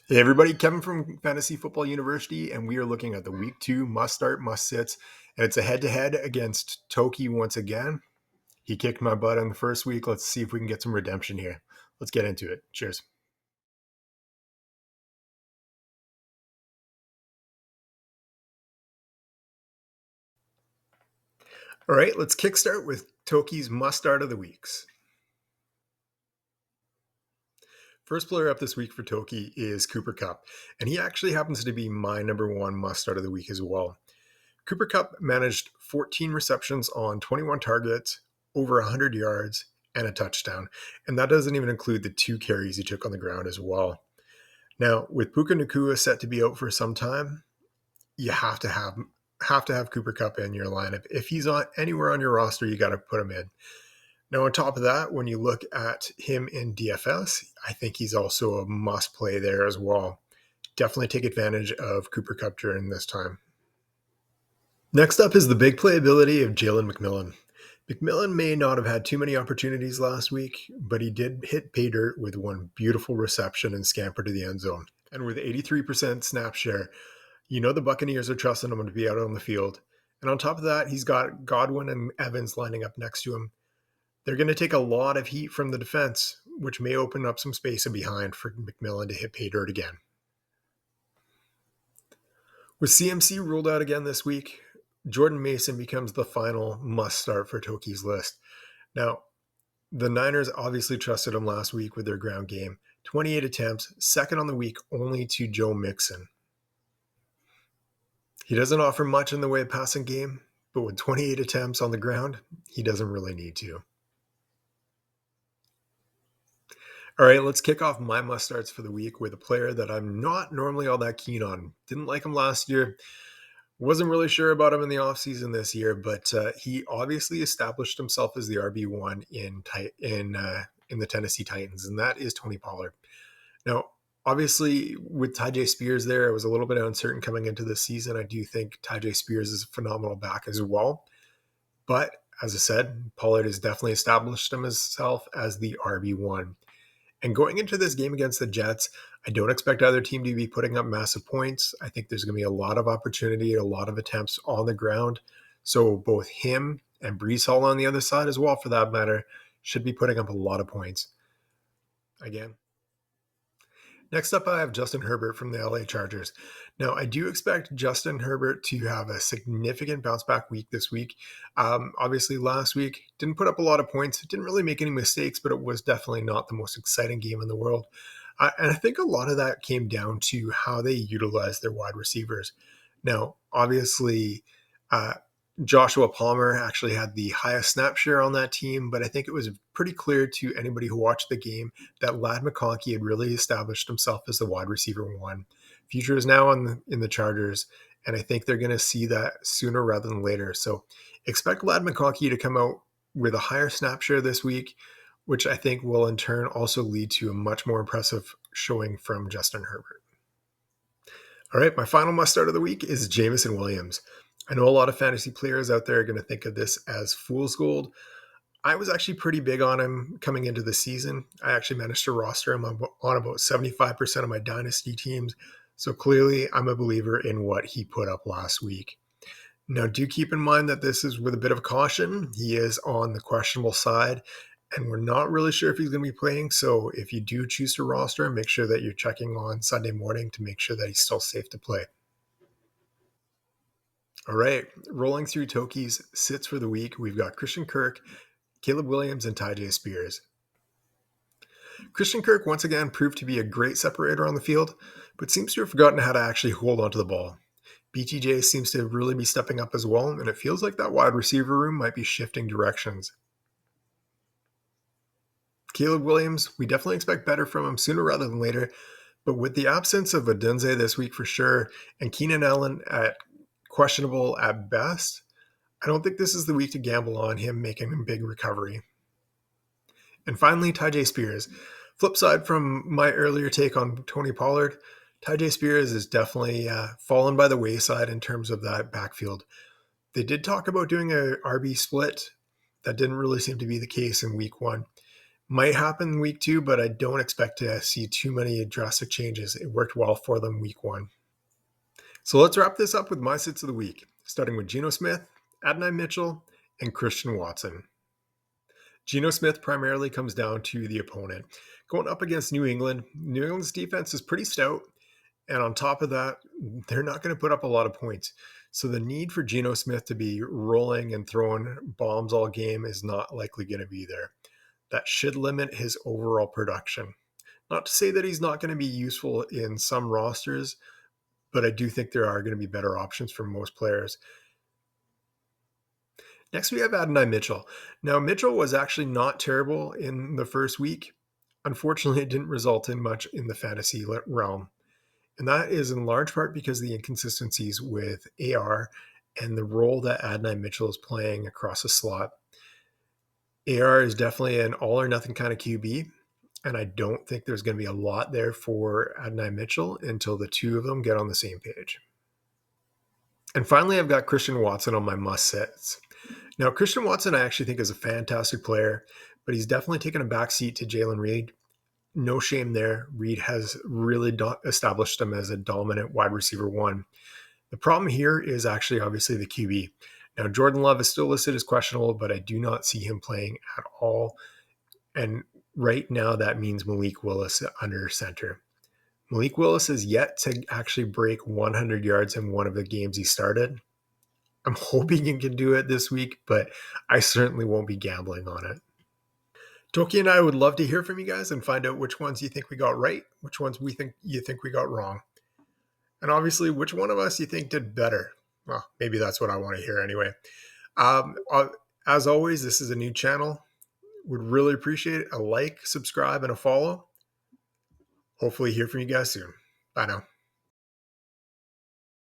Hey everybody, Kevin from Fantasy Football University, and we are looking at the week 2 must start, must sits, and it's a head to head against Toki once again. He kicked my butt in the first week. Let's see if we can get some redemption here. Let's get into it. Cheers. All right, let's kickstart with Toki's must start of the weeks. First player up this week for Toki is Cooper Cup, and he actually happens to be my number one must start of the week as well. Cooper Cup managed 14 receptions on 21 targets, over 100 yards, and a touchdown. And that doesn't even include the 2 carries he took on the ground as well. Now, with Puka Nacua set to be out for some time, you have to have Cooper Cup in your lineup. If he's on anywhere on your roster, you got to put him in. Now, on top of that, when you look at him in DFS, I think he's also a must play there as well. Definitely take advantage of Cooper Cup during this time. Next up is the big playability of Jalen McMillan. McMillan may not have had too many opportunities last week, but he did hit pay dirt with one beautiful reception and scamper to the end zone. And with 83% snap share, you know the Buccaneers are trusting him to be out on the field. And on top of that, he's got Godwin and Evans lining up next to him. They're going to take a lot of heat from the defense, which may open up some space in behind for McMillan to hit pay dirt again. With CMC ruled out again this week, Jordan Mason becomes the final must start for Toki's list. Now, the Niners obviously trusted him last week with their ground game. 28 attempts, second on the week only to Joe Mixon. He doesn't offer much in the way of passing game, but with 28 attempts on the ground, he doesn't really need to. All right, let's kick off my must starts for the week with a player that I'm not normally all that keen on. Didn't like him last year. Wasn't really sure about him in the offseason this year, but he obviously established himself as the RB1 in the Tennessee Titans, and that is Tony Pollard. Now, obviously, with Tyjae Spears there, I was a little bit uncertain coming into the season. I do think Tyjae Spears is a phenomenal back as well. But as I said, Pollard has definitely established himself as the RB1. And going into this game against the Jets, I don't expect either team to be putting up massive points. I think there's going to be a lot of opportunity, a lot of attempts on the ground. So both him and Brees Hall on the other side as well, for that matter, should be putting up a lot of points. Again. Next up, I have Justin Herbert from the LA Chargers. Now, I do expect Justin Herbert to have a significant bounce back week this week. Obviously, last week, didn't put up a lot of points, didn't really make any mistakes, but it was definitely not the most exciting game in the world. And I think a lot of that came down to how they utilized their wide receivers. Now, obviously, uh, Joshua Palmer actually had the highest snap share on that team, but I think it was pretty clear to anybody who watched the game that Ladd McConkey had really established himself as the wide receiver one. Future is now in the Chargers, and I think they're going to see that sooner rather than later. So expect Ladd McConkey to come out with a higher snap share this week, which I think will in turn also lead to a much more impressive showing from Justin Herbert. All right, my final must start of the week is Jamison Williams. I know a lot of fantasy players out there are going to think of this as fool's gold. I was actually pretty big on him coming into the season. I actually managed to roster him on about 75% of my dynasty teams. So clearly, I'm a believer in what he put up last week. Now, do keep in mind that this is with a bit of caution. He is on the questionable side, and we're not really sure if he's going to be playing. So if you do choose to roster him, make sure that you're checking on Sunday morning to make sure that he's still safe to play. All right, rolling through Toki's sits for the week, we've got Christian Kirk, Caleb Williams, and Tyjae Spears. Christian Kirk once again proved to be a great separator on the field, but seems to have forgotten how to actually hold onto the ball. BTJ seems to really be stepping up as well, and it feels like that wide receiver room might be shifting directions. Caleb Williams, we definitely expect better from him sooner rather than later, but with the absence of Adunze this week for sure, and Keenan Allen at questionable at best, I don't think this is the week to gamble on him making a big recovery. And finally, Tyjae Spears. Flip side from my earlier take on Tony Pollard, Tyjae Spears is definitely fallen by the wayside in terms of that backfield. They did talk about doing a RB split. That didn't really seem to be the case in week one. Might happen week 2, but I don't expect to see too many drastic changes. It worked well for them week 1. So let's wrap this up with my sits of the week, starting with Geno Smith, Adonai Mitchell, and Christian Watson. Geno Smith primarily comes down to the opponent. Going up against New England, New England's defense is pretty stout. And on top of that, they're not going to put up a lot of points. So the need for Geno Smith to be rolling and throwing bombs all game is not likely going to be there. That should limit his overall production. Not to say that he's not going to be useful in some rosters, but I do think there are going to be better options for most players. Next, we have Adonai Mitchell. Now, Mitchell was actually not terrible in the first week. Unfortunately, it didn't result in much in the fantasy realm. And that is in large part because of the inconsistencies with AR and the role that Adonai Mitchell is playing across the slot. AR is definitely an all or nothing kind of QB, and I don't think there's going to be a lot there for Adonai Mitchell until the two of them get on the same page. And finally, I've got Christian Watson on my must sets. Now, Christian Watson, I actually think is a fantastic player, but he's definitely taken a backseat to Jalen Reed. No shame there. Reed has really established him as a dominant wide receiver 1. The problem here is actually obviously the QB. Now, Jordan Love is still listed as questionable, but I do not see him playing at all. And right now, that means Malik Willis under center. Malik Willis is yet to actually break 100 yards in one of the games he started. I'm hoping he can do it this week, but I certainly won't be gambling on it. Toki and I would love to hear from you guys and find out which ones you think we got right, which ones you think we got wrong. And obviously, which one of us you think did better. Well, maybe that's what I want to hear anyway. As always, this is a new channel. Would really appreciate a like, subscribe, and a follow. Hopefully hear from you guys soon. Bye now.